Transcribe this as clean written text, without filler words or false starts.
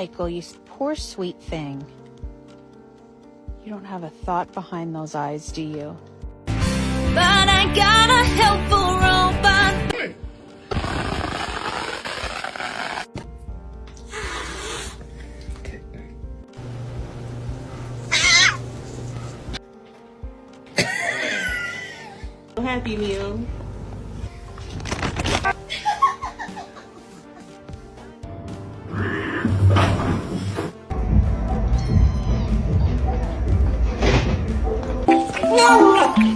Michael, you poor sweet thing. You don't have a thought behind those eyes, do you? But I got a helpful robot. Happy Meal. No!